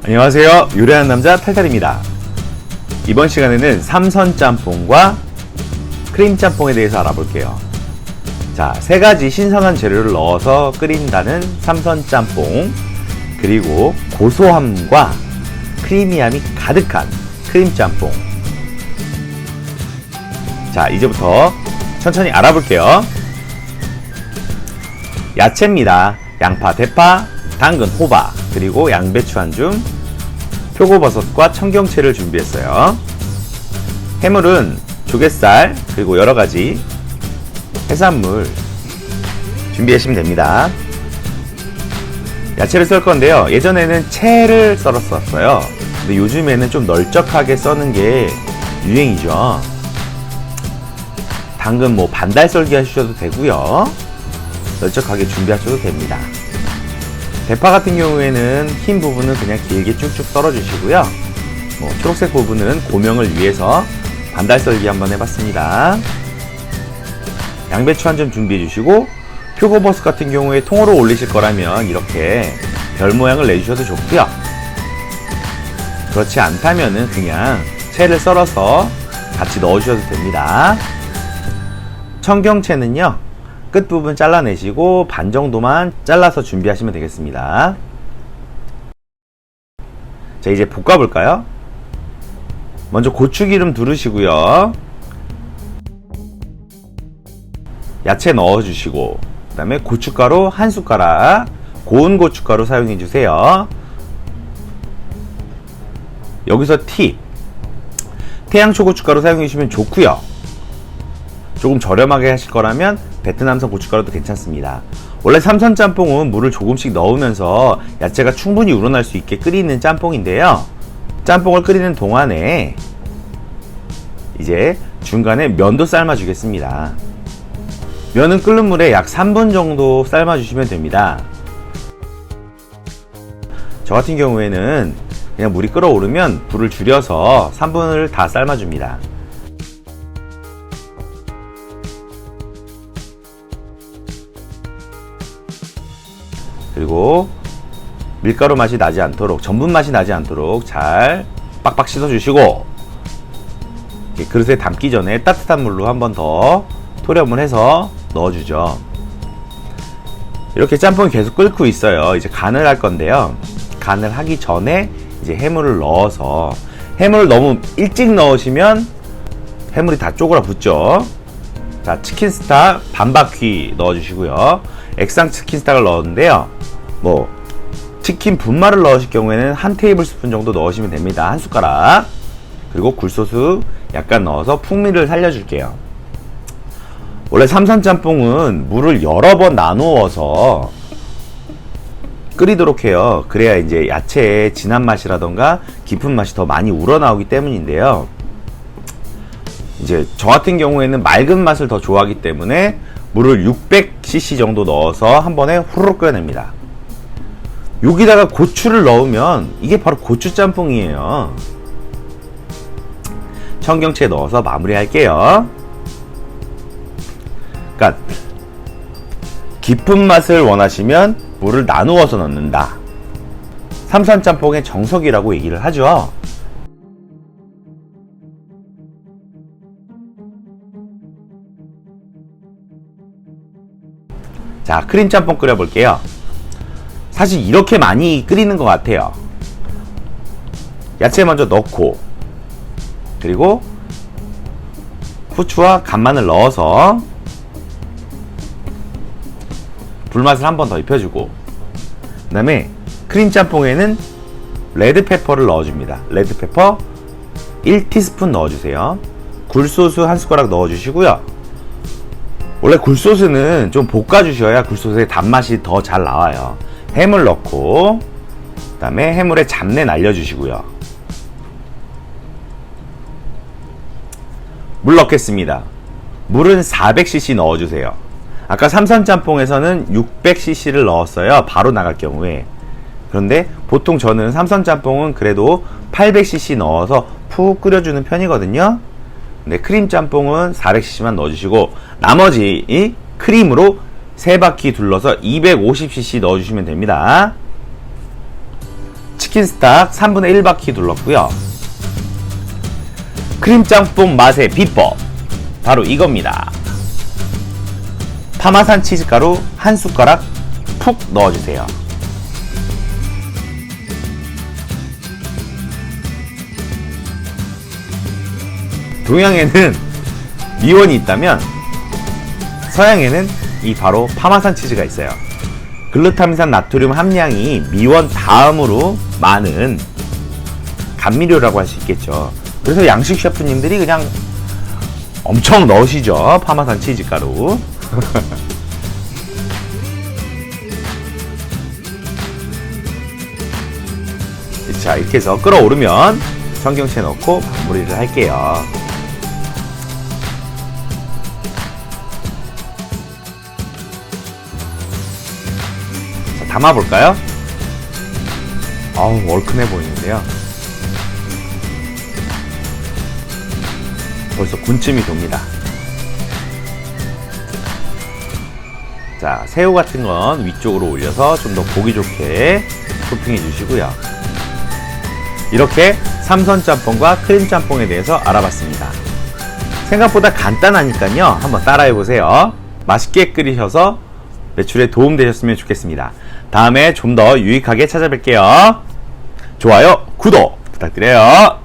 안녕하세요. 요리하는 남자 탈탈입니다. 이번 시간에는 삼선 짬뽕과 크림 짬뽕에 대해서 알아볼게요. 자, 세 가지 신선한 재료를 넣어서 끓인다는 삼선 짬뽕, 그리고 고소함과 크리미함이 가득한 크림 짬뽕. 자, 이제부터 천천히 알아볼게요. 야채입니다. 양파, 대파, 당근, 호박, 그리고 양배추 한 줌, 표고버섯과 청경채를 준비했어요. 해물은 조갯살, 그리고 여러가지 해산물 준비하시면 됩니다. 야채를 썰 건데요. 예전에는 채를 썰었었어요. 근데 요즘에는 좀 널쩍하게 써는 게 유행이죠. 당근 반달 썰기 하셔도 되고요. 널쩍하게 준비하셔도 됩니다. 대파 같은 경우에는 흰 부분은 그냥 길게 쭉쭉 썰어 주시고요. 초록색 부분은 고명을 위해서 반달 썰기 한번 해봤습니다. 양배추 한 점 준비해 주시고, 표고버섯 같은 경우에 통으로 올리실 거라면 이렇게 별 모양을 내주셔도 좋고요. 그렇지 않다면은 그냥 채를 썰어서 같이 넣으셔도 됩니다. 청경채는요, 끝부분 잘라내시고 반 정도만 잘라서 준비하시면 되겠습니다. 자, 이제 볶아볼까요? 먼저 고추기름 두르시고요. 야채 넣어주시고, 그 다음에 고춧가루 한 숟가락, 고운 고춧가루 사용해주세요. 여기서 팁! 태양초 고춧가루 사용해주시면 좋고요. 조금 저렴하게 하실 거라면 베트남산 고춧가루도 괜찮습니다. 원래 삼선 짬뽕은 물을 조금씩 넣으면서 야채가 충분히 우러날 수 있게 끓이는 짬뽕인데요. 짬뽕을 끓이는 동안에 이제 중간에 면도 삶아 주겠습니다. 면은 끓는 물에 약 3분 정도 삶아 주시면 됩니다. 저 같은 경우에는 그냥 물이 끓어오르면 불을 줄여서 3분을 다 삶아 줍니다. 그리고 밀가루 맛이 나지 않도록, 전분 맛이 나지 않도록 잘 빡빡 씻어 주시고, 그릇에 담기 전에 따뜻한 물로 한 번 더 토렴을 해서 넣어주죠. 이렇게 짬뽕이 계속 끓고 있어요. 이제 간을 할 건데요. 간을 하기 전에 이제 해물을 넣어서, 해물을 너무 일찍 넣으시면 해물이 다 쪼그라붙죠. 자, 치킨스타 반바퀴 넣어주시고요. 액상 치킨스타를 넣었는데요. 치킨 분말을 넣으실 경우에는 한 테이블 스푼 정도 넣으시면 됩니다. 한 숟가락. 그리고 굴소스 약간 넣어서 풍미를 살려줄게요. 원래 삼선 짬뽕은 물을 여러 번 나누어서 끓이도록 해요. 그래야 이제 야채의 진한 맛이라던가 깊은 맛이 더 많이 우러나오기 때문인데요. 이제 저 같은 경우에는 맑은 맛을 더 좋아하기 때문에 물을 600cc 정도 넣어서 한 번에 후루룩 끓여냅니다. 여기다가 고추를 넣으면 이게 바로 고추 짬뽕이에요. 청경채 넣어서 마무리 할게요. 그러니까 깊은 맛을 원하시면 물을 나누어서 넣는다. 삼선 짬뽕의 정석이라고 얘기를 하죠. 자, 크림 짬뽕 끓여볼게요. 사실 이렇게 많이 끓이는 것 같아요. 야채 먼저 넣고, 그리고 후추와 간마늘 넣어서 불맛을 한 번 더 입혀주고, 그 다음에 크림 짬뽕에는 레드페퍼를 넣어줍니다. 레드페퍼 1티스푼 넣어주세요. 굴소스 한 숟가락 넣어주시고요. 원래 굴소스는 좀 볶아주셔야 굴소스의 단맛이 더 잘 나와요. 해물 넣고, 그 다음에 해물에 잡내 날려주시고요. 물 넣겠습니다. 물은 400cc 넣어주세요. 아까 삼선 짬뽕에서는 600cc를 넣었어요. 바로 나갈 경우에. 그런데 보통 저는 삼선 짬뽕은 그래도 800cc 넣어서 푹 끓여주는 편이거든요. 근데 크림 짬뽕은 400cc만 넣어주시고, 나머지 이 크림으로 3바퀴 둘러서 250cc 넣어주시면 됩니다. 치킨 스탁 3분의 1바퀴 둘렀고요. 크림짬뽕 맛의 비법 바로 이겁니다. 파마산 치즈가루 한 숟가락 푹 넣어주세요. 동양에는 미원이 있다면 서양에는 이 바로 파마산 치즈가 있어요. 글루타민산 나트륨 함량이 미원 다음으로 많은 감미료라고 할 수 있겠죠. 그래서 양식 셰프님들이 그냥 엄청 넣으시죠. 파마산 치즈가루. 자, 이렇게 해서 끓어오르면 청경채 넣고 마무리를 할게요. 자, 담아볼까요? 아우, 얼큰해 보이는데요. 벌써 군침이 돕니다. 자, 새우 같은 건 위쪽으로 올려서 좀 더 보기 좋게 토핑해 주시고요. 이렇게 삼선짬뽕과 크림짬뽕에 대해서 알아봤습니다. 생각보다 간단하니까요. 한번 따라해 보세요. 맛있게 끓이셔서 매출에 도움되셨으면 좋겠습니다. 다음에 좀 더 유익하게 찾아뵐게요. 좋아요, 구독 부탁드려요.